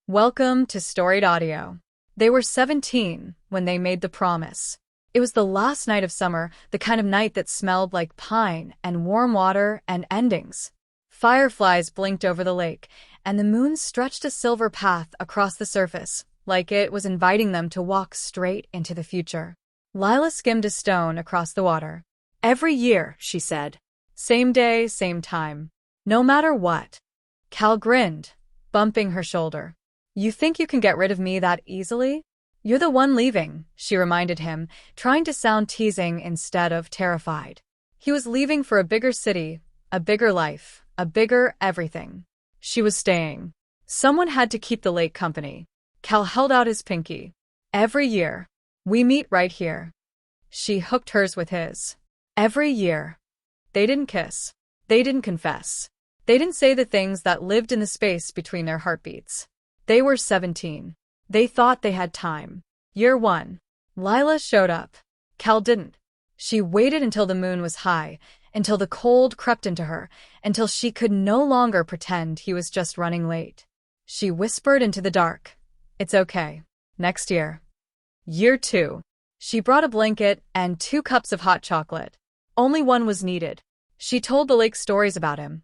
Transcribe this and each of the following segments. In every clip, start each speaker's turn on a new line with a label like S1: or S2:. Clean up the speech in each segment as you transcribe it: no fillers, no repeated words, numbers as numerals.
S1: Welcome to Storied Audio. They were 17 when they made the promise. It was the last night of summer, the kind of night that smelled like pine and warm water and endings. Fireflies blinked over the lake, and the moon stretched a silver path across the surface, like it was inviting them to walk straight into the future. Lila skimmed a stone across the water. "Every year," she said. "Same day, same time. No matter what." Cal grinned, bumping her shoulder. "You think you can get rid of me that easily?" "You're the one leaving," she reminded him, trying to sound teasing instead of terrified. He was leaving for a bigger city, a bigger life, a bigger everything. She was staying. Someone had to keep the lake company. Cal held out his pinky. "Every year. We meet right here." She hooked hers with his. Every year. They didn't kiss. They didn't confess. They didn't say the things that lived in the space between their heartbeats. They were 17. They thought they had time. Year 1. Lila showed up. Cal didn't. She waited until the moon was high, until the cold crept into her, until she could no longer pretend he was just running late. She whispered into the dark. "It's okay. Next year." Year 2. She brought a blanket and 2 cups of hot chocolate. Only one was needed. She told the lake stories about him.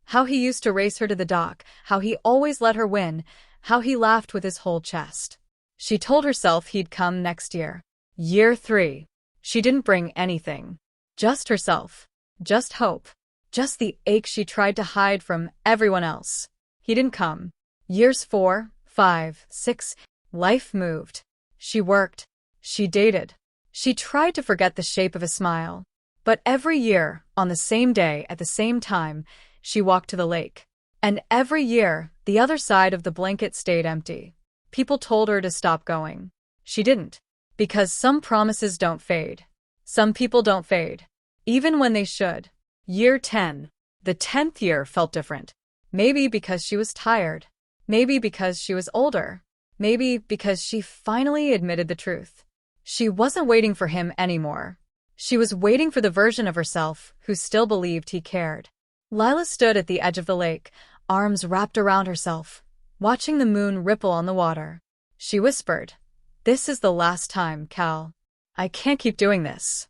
S1: How he used to race her to the dock, how he always let her win, how he laughed with his whole chest. She told herself he'd come next year. Year 3. She didn't bring anything. Just herself. Just hope. Just the ache she tried to hide from everyone else. He didn't come. Years 4, 5, 6. Life moved. She worked. She dated. She tried to forget the shape of a smile. But every year, on the same day at the same time, she walked to the lake. And every year, the other side of the blanket stayed empty. People told her to stop going. She didn't. Because some promises don't fade. Some people don't fade. Even when they should. Year 10. The 10th year felt different. Maybe because she was tired. Maybe because she was older. Maybe because she finally admitted the truth. She wasn't waiting for him anymore. She was waiting for the version of herself who still believed he cared. Lila stood at the edge of the lake, arms wrapped around herself, watching the moon ripple on the water. She whispered, "This is the last time, Cal. I can't keep doing this."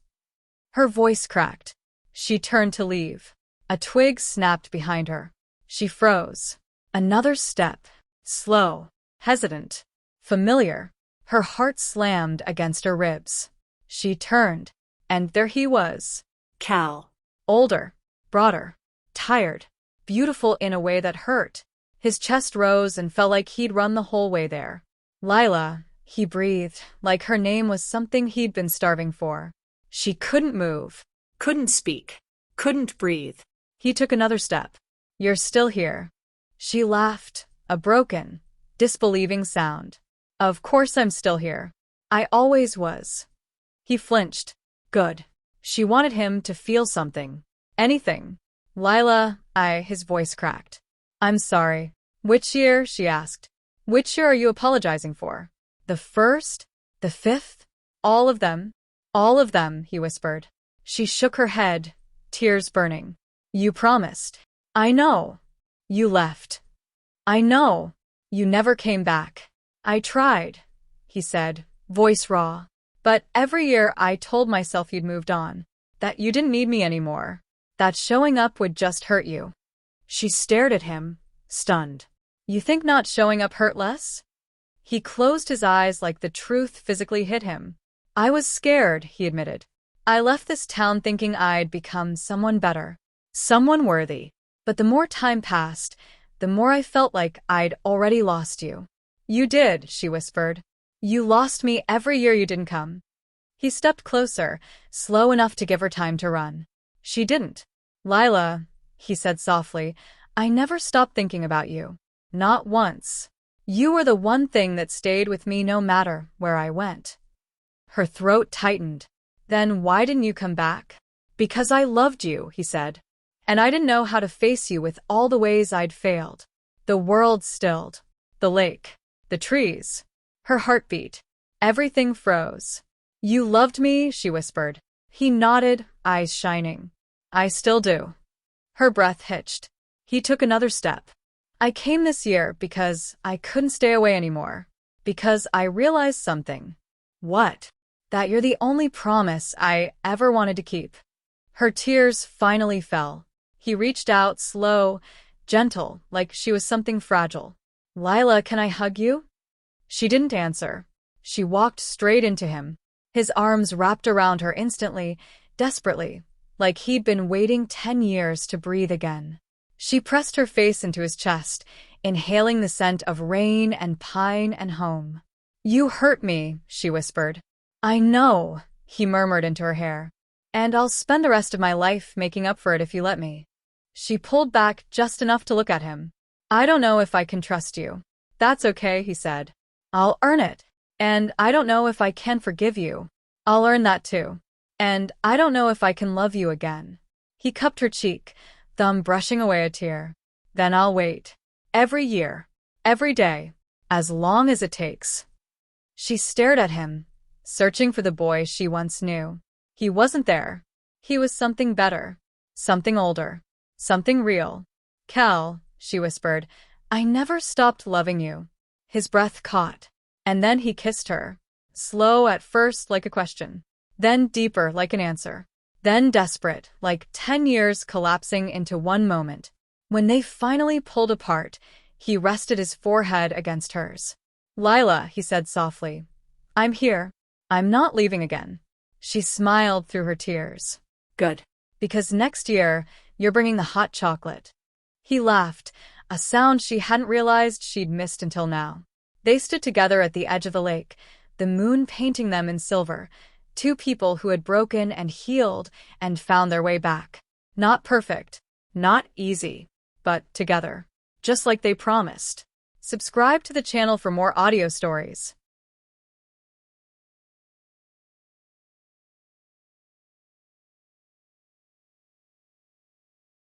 S1: Her voice cracked. She turned to leave. A twig snapped behind her. She froze. Another step. Slow. Hesitant. Familiar. Her heart slammed against her ribs. She turned, and there he was. Cal. Older. Broader. Tired. Beautiful in a way that hurt. His chest rose and felt like he'd run the whole way there. "Lila," he breathed, like her name was something he'd been starving for. She couldn't move. Couldn't speak. Couldn't breathe. He took another step. "You're still here." She laughed, a broken, disbelieving sound. "Of course I'm still here. I always was." He flinched. Good. She wanted him to feel something. Anything. "Lila," his voice cracked. "I'm sorry." "Which year?" she asked. "Which year are you apologizing for? The 1st? The 5th? All of them?" "All of them," he whispered. She shook her head, tears burning. "You promised." "I know. You left." "I know. You never came back." "I tried," he said, voice raw. "But every year I told myself you'd moved on, that you didn't need me anymore, that showing up would just hurt you." She stared at him, stunned. "You think not showing up hurt less?" He closed his eyes like the truth physically hit him. "I was scared," he admitted. "I left this town thinking I'd become someone better, someone worthy. But the more time passed, the more I felt like I'd already lost you." "You did," she whispered. "You lost me every year you didn't come." He stepped closer, slow enough to give her time to run. She didn't. "Lila," he said softly, "I never stopped thinking about you. Not once. You were the one thing that stayed with me no matter where I went." Her throat tightened. "Then why didn't you come back?" "Because I loved you," he said. "And I didn't know how to face you with all the ways I'd failed." The world stilled. The lake. The trees. Her heartbeat. Everything froze. "You loved me," she whispered. He nodded, eyes shining. "I still do." Her breath hitched. He took another step. I came this year because I couldn't stay away anymore. Because I realized something. What? That you're the only promise I ever wanted to keep. Her tears finally fell. He reached out, slow, gentle, like she was something fragile. Lila, can I hug you? She didn't answer. She walked straight into him. His arms wrapped around her instantly, desperately, like he'd been waiting 10 years to breathe again. She pressed her face into his chest, inhaling the scent of rain and pine and home. You hurt me, she whispered. I know, he murmured into her hair. And I'll spend the rest of my life making up for it if you let me. She pulled back just enough to look at him. I don't know if I can trust you. That's okay, he said. I'll earn it. And I don't know if I can forgive you. I'll earn that too. And I don't know if I can love you again. He cupped her cheek, thumb brushing away a tear. Then I'll wait. Every year. Every day. As long as it takes. She stared at him, searching for the boy she once knew. He wasn't there. He was something better. Something older. Something real. Cal, she whispered, I never stopped loving you. His breath caught. And then he kissed her. Slow at first, like a question. Then deeper, like an answer. Then desperate, like 10 years collapsing into one moment. When they finally pulled apart, he rested his forehead against hers. Lila, he said softly. I'm here. I'm not leaving again. She smiled through her tears. Good. Because next year, you're bringing the hot chocolate. He laughed, a sound she hadn't realized she'd missed until now. They stood together at the edge of the lake, the moon painting them in silver, two people who had broken and healed and found their way back. Not perfect, not easy, but together, just like they promised. Subscribe to the channel for more audio stories.